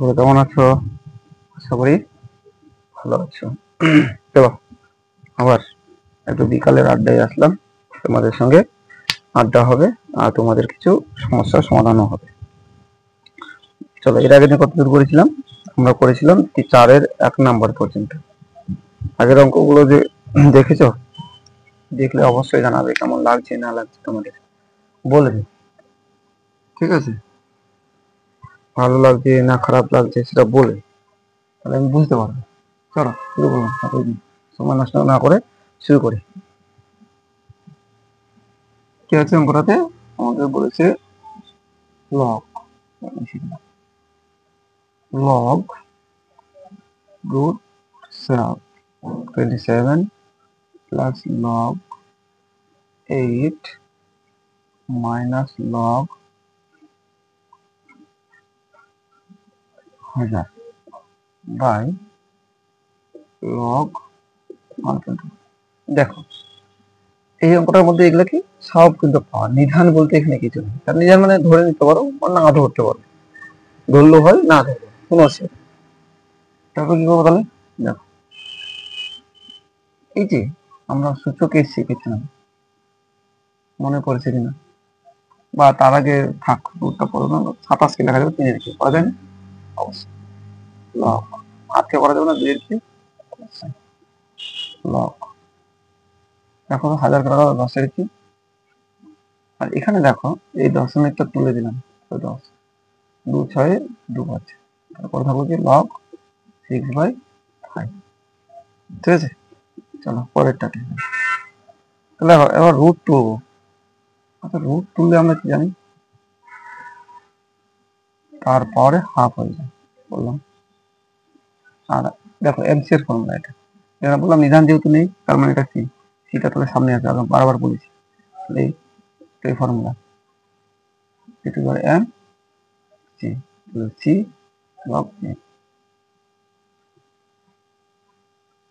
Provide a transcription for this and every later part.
কেমন আছো? আশা করি ভালো আছো। চলো আবার একটু বিকালের আড্ডায় আসলাম, তোমাদের সঙ্গে আড্ডা হবে আর তোমাদের কিছু সমস্যার সমাধানও হবে। চলো, এর আগে কতদূর করেছিলাম? আমরা করেছিলাম 4-এর 1 নাম্বার পর্যন্ত। আগের অঙ্কগুলো যে দেখেছো, দেখলে অবশ্যই জানাবে কেমন লাগছে না লাগছে, তোমাদের বলবে, ঠিক আছে? ভালো লাগছে না খারাপ লাগছে সেটা বলে, তাহলে আমি বুঝতে পারবো। চলো শুরু করলাম, সময় নষ্ট না করে শুরু করি। কি আছে অঙ্কটাতে? আমাদের বলেছে log log root 27 plus log 8 minus log 1000 by log 120। দেখো এই অঙ্কটার মধ্যে এগুলো কি সব কিন্তু পাওয়া, নিধান বলতে এখানে কিছু নেই। তার নিধান মানে ধরে নিতে পারো বা না ধরতে পারো, ধরলেও হয় না ধরলো কোনো অসুবিধা। তারপর কি করবো তাহলে? দেখো এই যে আমরা সূচকে শিখেছিলাম, মনে পড়েছে কিনা, বা তার আগে থাক রুটটা পড়ো না, 27 কে লেখা যাবে 3 কি করা যায় না? অবশ্যই লগ 8 কে করা যাবে না 2 কি? অবশ্যই লগ। দেখো 1000 করা গেল 10 কি, আর এখানে দেখো এই দশমিকটা তুলে দিলাম, তো 10 2 6 2 আছে, তারপর থাকলো কি লগ 6/5। ঠিক আছে, চলো পরেরটাতে। তাহলে এবার রুট তুলবো। আচ্ছা রুট তুললে আমরা কি জানি, তারপরে হাফ হয়ে যায় বললাম। আর দেখো এমসি এর ফর্মুলা এটা, যেটা বললাম নিধান যেহেতু নেই তার মানে এটা সি, সিটা তাহলে সামনে আছে, আমি বারবার বলেছি। তাহলে এই ফর্মুলা এটু করে এম সি, সি লগ এ,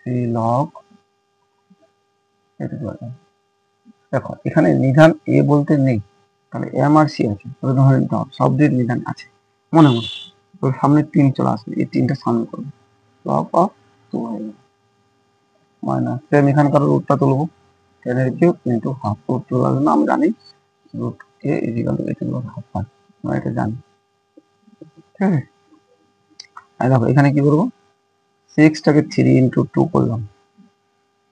সি লগ এটু করে এম। দেখো এখানে নিধান এ বলতে নেই, তাহলে এম আর সি আছে, তবে ধরে নিতে হবে শব্দের নিধান আছে মনে মনে। তো সামনে 3 চলে আসবে, এই 3টা সামনে করবে, লগ অফ 2 হয়ে যাবে মাইনাস সেম এখানকার রুটটা তুলবো, 10³ ইন্টু হাফ। রুট তোলার জন্য আমি জানি রুট এ ইজিক্যাল টু এটি হাফ হয়, আমরা এটা জানি। ঠিক আছে, আর দেখো এখানে কি করবো, 6টাকে 3 ইন্টু 2 করলাম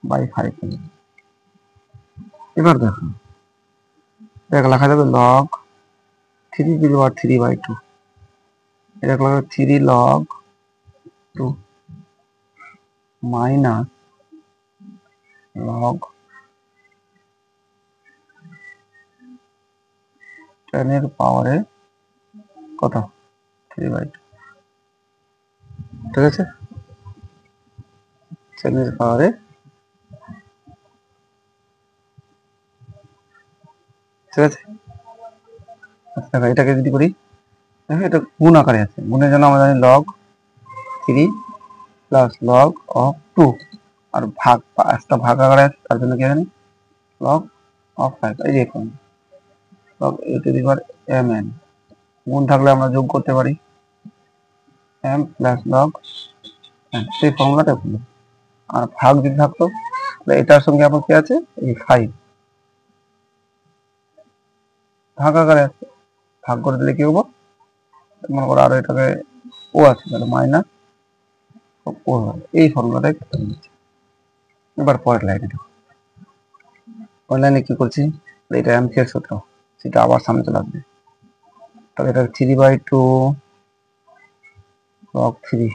বাই 5 করলাম। এবার দেখো লেখা যাবে লগ 3 দিল আর 3/2, এটা লেখা যাবে 3 লগ 2 মাইনাস লগ 10 এর পাওয়ারে কত 3/2। ঠিক আছে, 10 এর পাওয়ারে, ঠিক আছে। আচ্ছা এটাকে যদি করি, দেখো এটা গুণ আকারে আছে, গুণের জন্য আমরা জানি লগ 3 প্লাস লগ অফ 2, আর ভাগ একটা ভাগ আকারে আছে তার জন্য কি জানি লগ অফ 5। এই যে এখন log a to the power m n, গুণ থাকলে আমরা যোগ করতে পারি এম প্লাস লগ এন, সেই ফর্মুলাটা হলো। আর ভাগ যদি থাকতো তাহলে এটার সঙ্গে আবার কি আছে, এই 5 ভাগ আকারে আছে, ভাগ করে দিলে কি হবো, মনে করো আরো এটাকে ও আছে, তাহলে মাইনাস ও, এই ফর্মুলাটাই। এবার পরের লাইনে দেখো, পরের লাইনে কি করছি, এটা অ্যাম্পিয়ার সূত্র, সেটা আবার সামনে চলে আসবে। তাহলে এটা 3/2 লগ 3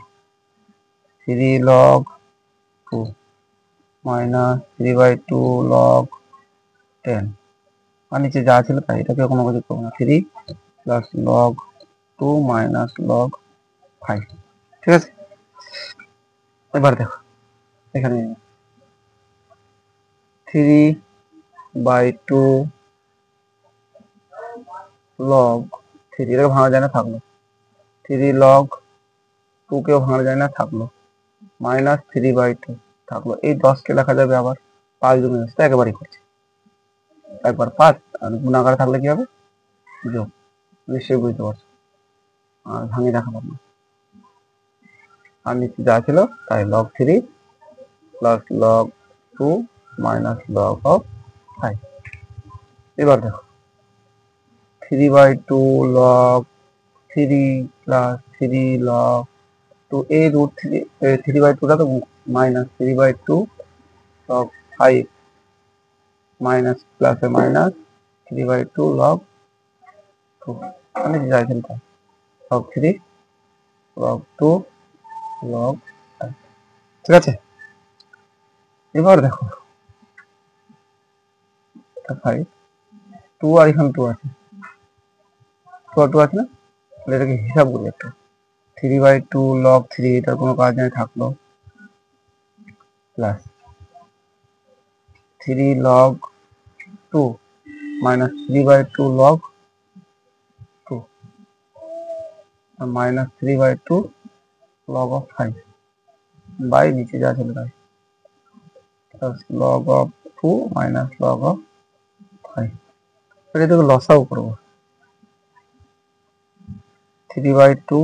লগ 2 মাইনাস 3/2 লগ 10, আর নিচে যা ছিল তাই, এটাকে কোনো কিছু করবো না, 3 প্লাস লগ 2 মাইনাস লগ 5। ঠিক আছে, এবার দেখো এখানে 3/2 লগ 3, এটাকে ভাঙা যায় না থাকলো, 3 লগ 2 কেও ভাঙা যায় না থাকলো, মাইনাস 3/2 থাকলো। এই 10 কে লেখা যাবে আবার 5 2 মিনিট, একেবারেই করছে একবার 5, আর গুণাকার থাকলে কি হবে যোগ, নিশ্চয়ই বুঝতে পারছো, আর ভাঙিয়ে দেখাবো না। আর নিচে যা ছিল তাই log 3 plus log 2 minus log of 5। এবার দেখো 3/2 log 3 প্লাস 3 log 2 এই রুট 3/2টা তো মাইনাস 3/2 log 5 মাইনাস প্লাসে মাইনাস 3/2 log 2 মানে যাই ছিল তাই log 3 log 2 log 5। ঠিক আছে, এবার দেখো 5 2 আর এখানে 2 আছে, 2 আর 2 আছে না, তাহলে এটাকে হিসাব করি একটু। 3/2 log 3 এটার কোনো কাজ নেই, থাকলো plus 3 log 2 minus 3/2 log 2 minus 3/2 log of 5 by নিচে যা ছিল তাই plus log of 2 minus log of 5। এটাকে লসাও করবো, 3/2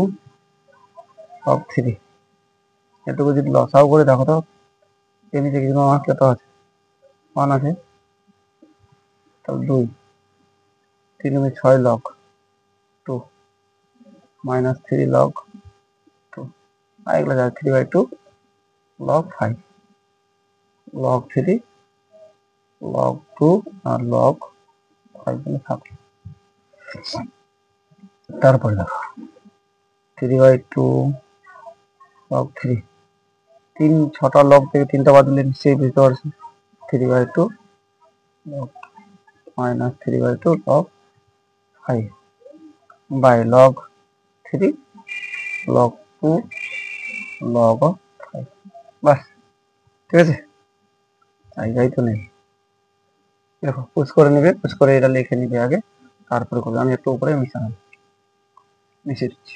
log 3 এটুকু যদি লসাও করে দেখো তো এর নিচে কিছু আমার কত আছে, 1 আছে, তাহলে 2 3 6 log 2 মাইনাস 3 log 2 আর এগুলো যায় 3/2 log 5 log 3 log 2 আর log 5 গুলো থাকলো। তারপরে দেখো 3/2 log 3 6টা log থেকে 3টা বাদ দিলে নিশ্চয়ই বুঝতে পারছি 3/2 log মাইনাস 3/2 log 5 by log 3 log 2 log 5। বাস, ঠিক আছে, জায়গায় তো নেই। দেখো পুশ করে নেবে, পুশ করে এটা লিখে নিবে আগে, তারপরে করবে। আমি একটু উপরে মিশিয়ে দিচ্ছি,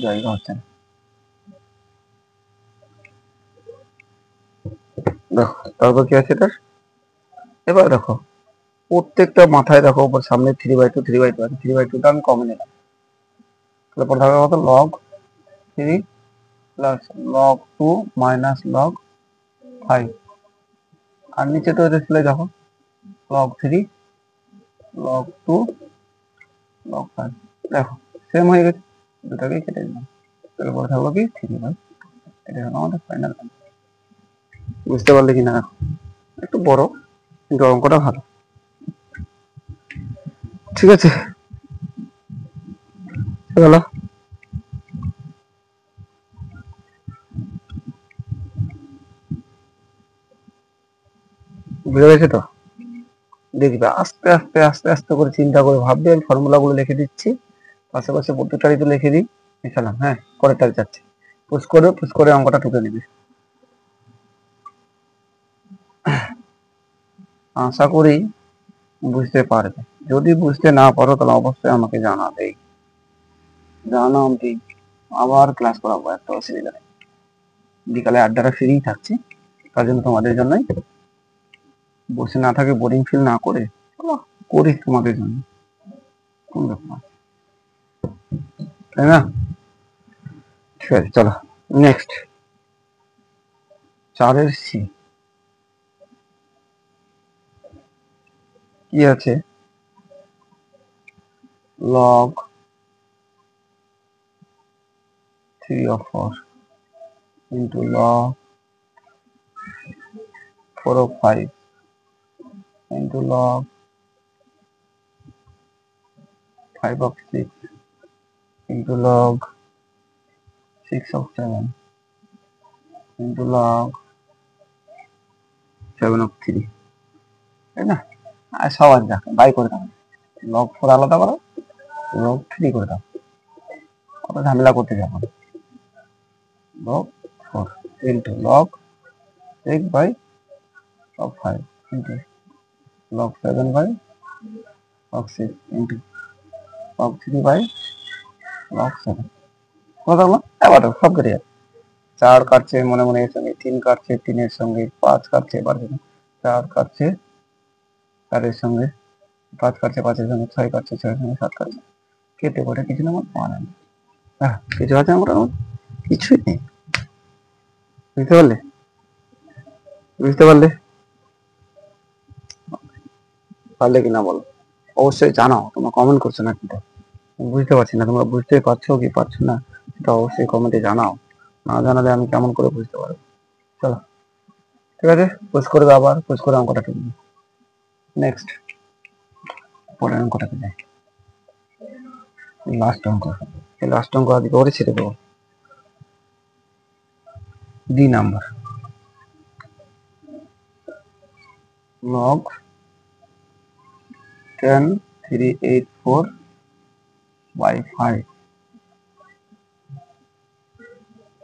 জায়গা হচ্ছে না। দেখো তারপর কি আছে এটা, এবার দেখো প্রত্যেকটা মাথায় দেখো উপর সামনে 3/2 3/2 আছে, 3/2টা আমি কমন নিলাম, তারপর থাকার মতো log 3 plus log 2 minus log 5 আর নিচে তো এটা ছিল দেখো log 3 log 2 log 5। দেখো সেম হয়ে গেছে, দুটাকেই কেটে দিলাম, তারপর থাকলো কি 3/, এটা হলো আমাদের ফাইনাল। বুঝতে পারলে কিনা দেখো, একটু বড় কিন্তু অঙ্কটা ভালো। ঠিক আছে, চলো বুঝে গেছে তো। দেখবে আস্তে আস্তে আস্তে আস্তে করে চিন্তা করে ভাববে, আমি ফর্মুলা গুলো লিখে দিচ্ছি, পাশাপাশি প্রত্যেকটারই তো লিখে দিই, লিখালাম। হ্যাঁ, পরেরটা যাচ্ছে, পুশ করে অঙ্কটা টুকে নিবে। আশা করি বুঝতে পারবে, যদি বুঝতে না পারো তাহলে অবশ্যই আমাকে জানাবে, জানাবে, আবার ক্লাস করাবো, একটা অসুবিধা নেই। বিকালে আড্ডাটা ফ্রি থাকছে, তার জন্য তোমাদের জন্যই, বসে না থাকে বোরিং ফিল না করে চলো করি তোমাদের জন্য, কোন ব্যাপার, তাই না? ঠিক আছে, চলো নেক্সট 4 সি কি আছে, log 3 of 4 into log 4 of 5 into log 5 of 6 into log 6 of 7 into log 7 of 3, তাই না? আর সবার যাকে বাই করে দাও, log 4 আলাদা করো, log 3 করে দাও, অত ঝামেলা করতে যাবো না। log 4 into log 6 by log 5 into log 7 by log 6 into log 3 by log 7। কথা বলো এবার সব কেটে যাবে, 4 কাটছে মনে মনে এর সঙ্গে, 3 কাটছে 3 এর সঙ্গে, 5 কাটছে এবার 4 কাটছে 4 এর সঙ্গে, 5 কাটছে 5 এর সঙ্গে, 6 কাটছে 6 এর সঙ্গে, 7 কাটছে, কেটে পড়ে কিছু না আমার পাওয়া যায় না। কিছু আছে আমার কিছুই নেই। বুঝতে পারলে? বুঝতে পারলে? পারলে কিনা বলো, অবশ্যই জানাও। তোমরা কমেন্ট করছো না কিন্তু, বুঝতে পারছি না তোমরা বুঝতে পারছো কি পারছো না, সেটা অবশ্যই কমেন্টে জানাও। না জানালে আমি কেমন করে বুঝতে পারবো। চলো ঠিক আছে, পোস্ট করবে, আবার পোস্ট করে অঙ্কটা টুকবে। নেক্সট, পরের অঙ্কটাতে যাই। লাস্ট অঙ্ক, এই লাস্ট অঙ্ক আজকে করে ছেড়ে দেবো। D number, log 10,384/5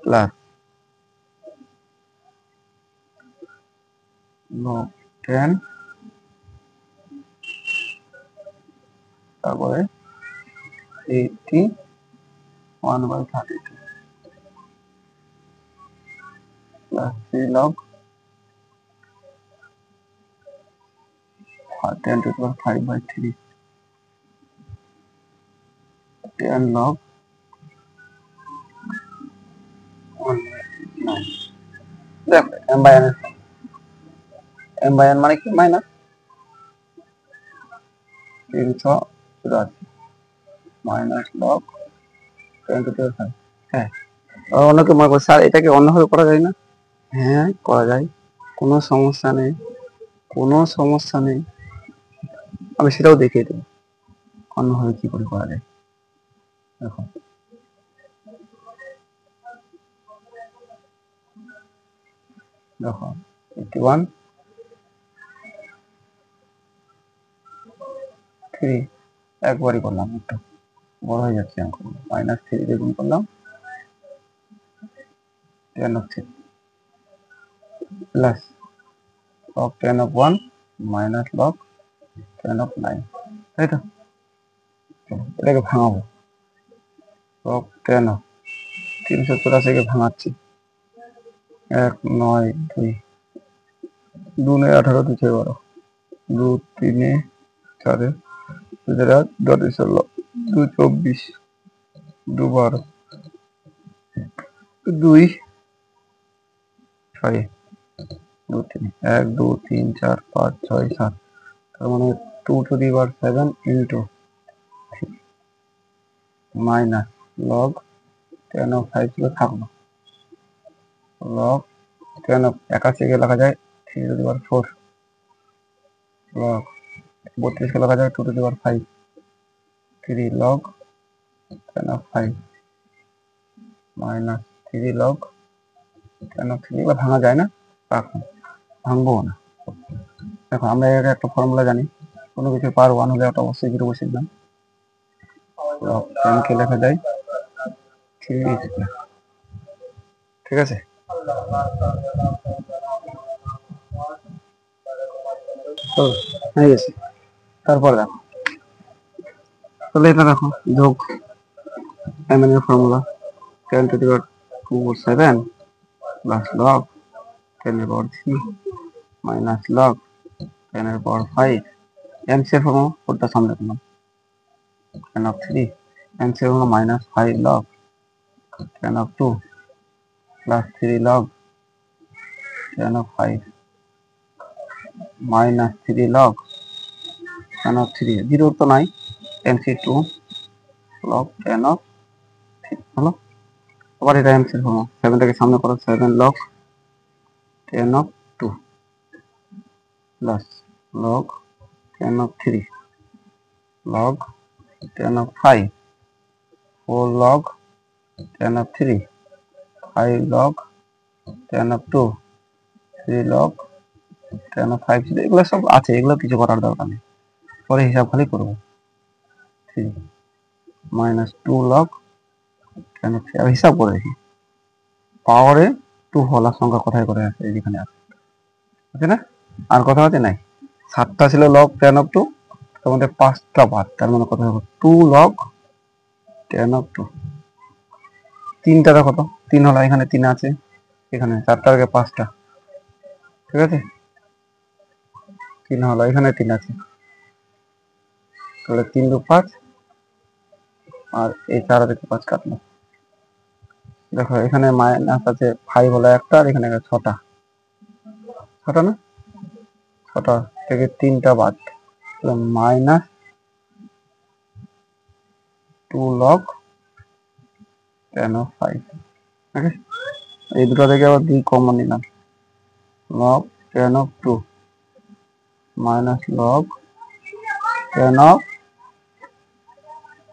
plus log 10 তারপরে 81/32 plus 3 log 10 to the power 5/3 10 log 1/9। দেখো m by n মানে কি, minus 384 minus log 10 to the power 5। হ্যাঁ, অনেকে মনে করছে স্যার এটাকে অন্যভাবে করা যায় না। হ্যাঁ করা যায়, কোনো সমস্যা নেই, কোনো সমস্যা নেই, আমি সেটাও দেখিয়ে দেবো অন্যভাবে কি করে করা যায়। দেখো দেখো 81/3 একবারই করলাম, একটু বড় হয়ে যাচ্ছে অঙ্কগুলো। -3 দিয়ে গুণ করলাম 10/3 প্লাস log 10/1 মাইনাস log 10/9, তাই তো? এটাকে ভাঙাবো, log 10 384 ভাঙাচ্ছি, 1 9 2 2 9 18 2 6 12 2 3 4 2 8 10 16 2 24 2 12 2 6 2 3 1 2 3 4 5 6 7, তার মানে 2 to the power 7 into minus log 10/5 ছিল থাকলো, log 10 কে লেখা যায় 3 to the power 4, log 32 কে লেখা যায় 2 to the power 5, 3 log 10/5 minus 3 log 10/3। এবার ভাঙা যায় না, রাখুন, ভাঙবো না। দেখো আমরা এর একটা ফর্মুলা জানি, কোনো কিছু পাওয়ার 1 হলে একটা অবশ্যই 0 বসিয়ে দিলাম, log 10 কে লেখা যায় 3 স্কয়ার। ঠিক আছে, তো হয়ে গেছে। তারপর দেখো, তাহলে এটা দেখো যোগ mn এর formula 10 to the power 27 plus log 10 এর পাওয়ার 3 মাইনাস log 10 এর পাওয়ার 5। এমস এর ফর্মুলা ওটা সামনে পেলাম 10/3, এমস এর formula minus 5 log 10/2 plus 3 log 10/5 minus 3 log 10/3। 0 তো নাই, এমসি 2 log 10/3 হলো। আবার এটা এমসি এর ফর্মুলা, 7 থেকে সামনে করো 7 log 10/2 plus log 10/3 log 10/5 4 log 10/3 5 log 10/2 3 log 10/5 ছিল। এগুলো সব আছে, এগুলো কিছু করার দরকার নেই, পরে হিসাব খালি করবো। 3 মাইনাস 2 log 10/3, আমি হিসাব করে দেখি পাওয়ারে 2 হলার সংখ্যা কোথায় করে আছে, এখানে আছে না, আর কথা আছে নাই। 7টা ছিল log 10/2, তার মধ্যে 5টা বাদ, তার মানে কথা হবে 2 log 10/2। 3টা দেখো তো, 3 হলো, এখানে 3 আছে, এখানে 4টার আগে 5টা, ঠিক আছে, 3 হলো, এখানে 3 আছে, তাহলে 3 2 5, আর এই 4 থেকে 5 কাটলো, দেখো এখানে মাইনাস আছে 5 হলো একটা, আর এখানে আছে 6টা, 6টা না, 6টা থেকে 3টা বাদ, তাহলে মাইনাস 2 log tan of 5। ওকে, এই দুটো থেকে আবার 2 কমন নিলাম, log tan of 2 minus log tan of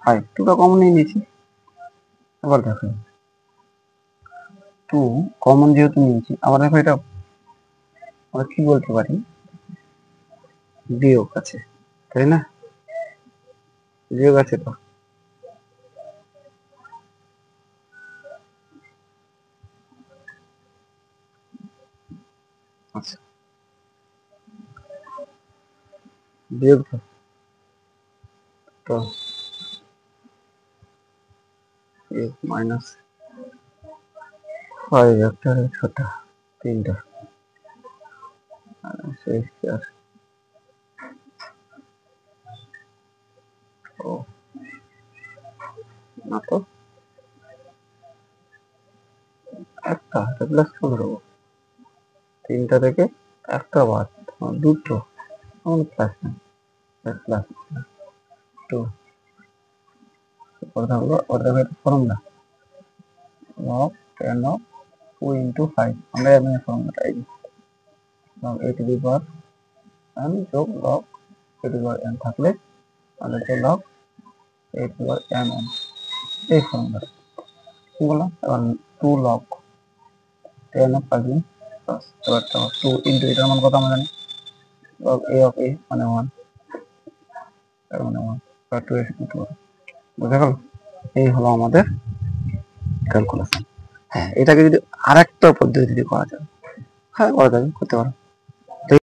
5, দুটো কমন নিয়ে নিয়েছি। আবার দেখো 2 কমন যেহেতু নিয়েছি, আবার দেখো এটা আমরা কি বলতে পারি, বিয়োগ আছে, তাই না, বিয়োগ আছে তো, আচ্ছা বিয়োগ তো মাইনাস 5 একটা 6টা 3টা শেষ আর ও না তো একটা প্লাস করে দেবো, 3টা থেকে একটা বাদ, দুটো আমার প্লাস না, প্লাস 2 কথা হলো ওটা formula log tan of 2 into 5, আমরা এমনি ফর্মুলাটা এই log a to the power n যোগ log a to the power n থাকলে তাহলে তো log a to the power n n, এই ফর্মুলা কি বললাম, এবার 2 log tan of 5 প্লাস এবার 2 into এটার মান কত আমরা জানি, log a of a মানে 1, তার মানে 1 বা 2 এর সাথে 2, বুঝা গেল, এই হলো আমাদের ক্যালকুলাস। হ্যাঁ, এটাকে যদি আরেকটা পদ্ধতি যদি করা যায়, হ্যাঁ করা যাবে, করতে পারো।